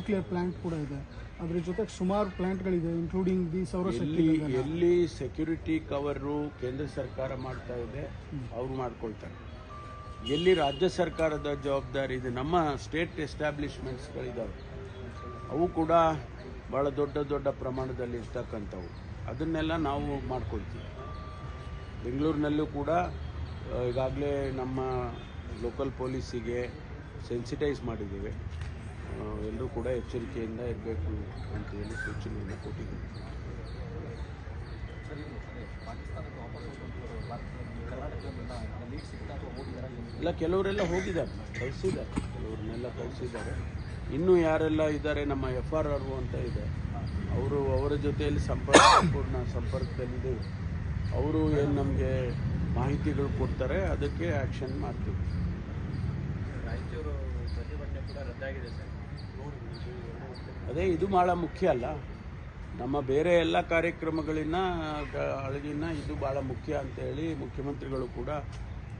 Nuclear plant ಕೂಡ ಇದೆ. ಅದ್ರ ಜೊತೆಗೆ ಸುಮಾರು ಪ್ಲಾಂಟ್ಗಳಿದೆ, ಇನ್ಕ್ಲೂಡಿಂಗ್ ದಿ ಸೌರಶಕ್ತಿ. ಎಲ್ಲಿ ಸೆಕ್ಯೂರಿಟಿ ಕವರು ಕೇಂದ್ರ ಸರ್ಕಾರ ಮಾಡ್ತಾ ಇದೆ ಅವ್ರು ಮಾಡ್ಕೊಳ್ತಾರೆ. ಎಲ್ಲಿ ರಾಜ್ಯ ಸರ್ಕಾರದ ಜವಾಬ್ದಾರಿ ಇದೆ, ನಮ್ಮ ಸ್ಟೇಟ್ ಎಸ್ಟಾಬ್ಲಿಷ್ಮೆಂಟ್ಸ್ಗಳಿದ್ದಾವೆ, ಅವು ಕೂಡ ಭಾಳ ದೊಡ್ಡ ದೊಡ್ಡ ಪ್ರಮಾಣದಲ್ಲಿ ಇರ್ತಕ್ಕಂಥವು. ಅದನ್ನೆಲ್ಲ ನಾವು ಮಾಡ್ಕೊಳ್ತೀವಿ. ಬೆಂಗಳೂರಿನಲ್ಲೂ ಕೂಡ ಈಗಾಗಲೇ ನಮ್ಮ ಲೋಕಲ್ ಪೊಲೀಸಿಗೆ ಸೆನ್ಸಿಟೈಸ್ ಮಾಡಿದ್ದೇವೆ. ಎಲ್ಲರೂ ಕೂಡ ಎಚ್ಚರಿಕೆಯಿಂದ ಇರಬೇಕು ಅಂತೇಳಿ ಸೂಚನೆಯನ್ನು ಕೊಟ್ಟಿದ್ದೀವಿ. ಇಲ್ಲ, ಕೆಲವರೆಲ್ಲ ಹೋಗಿದ್ದಾರೆ, ಕಳಿಸಿದ್ದಾರೆ, ಕೆಲವ್ರನ್ನೆಲ್ಲ ಕಳಿಸಿದ್ದಾರೆ. ಇನ್ನೂ ಯಾರೆಲ್ಲ ಇದ್ದಾರೆ, ನಮ್ಮ FRR ಅಂತ ಇದೆ, ಅವರ ಜೊತೆಯಲ್ಲಿ ಸಂಪೂರ್ಣ ಸಂಪರ್ಕದಲ್ಲಿದ್ದೇವೆ. ಅವರು ಏನು ನಮಗೆ ಮಾಹಿತಿಗಳು ಕೊಡ್ತಾರೆ, ಅದಕ್ಕೆ ಆ್ಯಕ್ಷನ್ ಮಾಡ್ತೀವಿ. ರಾಯಚೂರು ಪ್ರತಿಭಟನೆ ಕೂಡ ರದ್ದಾಗಿದೆ ಸರ್. ಅದೇ ಇದು ಭಾಳ ಮುಖ್ಯ ಅಲ್ಲ. ನಮ್ಮ ಬೇರೆ ಎಲ್ಲ ಕಾರ್ಯಕ್ರಮಗಳಿಂದ ಇದು ಭಾಳ ಮುಖ್ಯ ಅಂತೇಳಿ ಮುಖ್ಯಮಂತ್ರಿಗಳು ಕೂಡ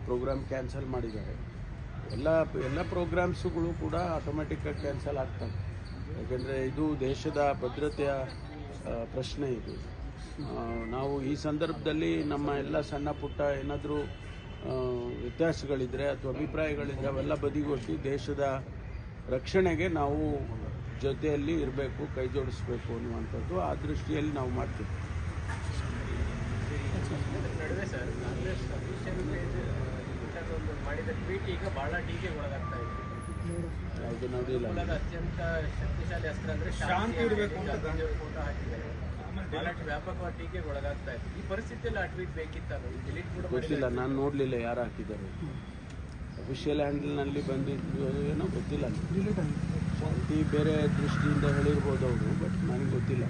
ಪ್ರೋಗ್ರಾಮ್ ಕ್ಯಾನ್ಸಲ್ ಮಾಡಿದ್ದಾರೆ. ಎಲ್ಲ ಪ್ರೋಗ್ರಾಮ್ಸುಗಳು ಕೂಡ ಆಟೋಮೆಟಿಕ್ಕಾಗಿ ಕ್ಯಾನ್ಸಲ್ ಆಗ್ತವೆ. ಯಾಕೆಂದರೆ ಇದು ದೇಶದ ಭದ್ರತೆಯ ಪ್ರಶ್ನೆ. ಇದು ನಾವು ಈ ಸಂದರ್ಭದಲ್ಲಿ ನಮ್ಮ ಎಲ್ಲ ಸಣ್ಣ ಪುಟ್ಟ ಏನಾದರೂ ವ್ಯತ್ಯಾಸಗಳಿದ್ದರೆ ಅಥವಾ ಅಭಿಪ್ರಾಯಗಳಿದ್ದರೆ ಅವೆಲ್ಲ ಬದಿಗೊತ್ತಿ ದೇಶದ ರಕ್ಷಣೆಗೆ ನಾವು ಜೊತೆಯಲ್ಲಿ ಇರಬೇಕು, ಕೈ ಜೋಡಿಸಬೇಕು ಅನ್ನುವಂಥದ್ದು ಆ ದೃಷ್ಟಿಯಲ್ಲಿ ನಾವು ಮಾಡ್ತೀವಿ. ನಡುವೆ ಸರ್, ಕಾಂಗ್ರೆಸ್ ಮಾಡಿದ ಟ್ವೀಟ್ ಈಗ ಬಹಳ ಟೀಕೆಗೆ ಒಳಗಾಗ್ತಾ ಇದೆ. ಯಾವುದು ನೋಡಿಲ್ಲ. ಅತ್ಯಂತ ಶಕ್ತಿಶಾಲಿ ಅಸ್ತ್ರ ಅಂದರೆ ಶಾಂತಿ ಇರಬೇಕು ಅಂತ ಗಾಂಧಿಯವರು ಫೋಟೋ ಹಾಕಿದ್ದಾರೆ. ಬಹಳಷ್ಟು ವ್ಯಾಪಕವಾದ ಟೀಕೆಗೆ ಒಳಗಾಗ್ತಾ ಇದೆ. ಈ ಪರಿಸ್ಥಿತಿಯಲ್ಲಿ ಆ ಟ್ವೀಟ್ ಬೇಕಿತ್ತಲ್ಲ, ಡಿಲೀಟ್ ಕೂಡ ಗೊತ್ತಿಲ್ಲ, ನಾನು ನೋಡಲಿಲ್ಲ ಯಾರು ಹಾಕಿದ್ದಾರೆ. ಅಫಿಷಿಯಲ್ ಹ್ಯಾಂಡಲ್ನಲ್ಲಿ ಬಂದಿದ್ದು ಏನೋ ಗೊತ್ತಿಲ್ಲ. ಶಾಂತಿ ಬೇರೆ ದೃಷ್ಟಿಯಿಂದ ಹೇಳಿರ್ಬೋದು ಅವರು, ಬಟ್ ನನಗೆ ಗೊತ್ತಿಲ್ಲ.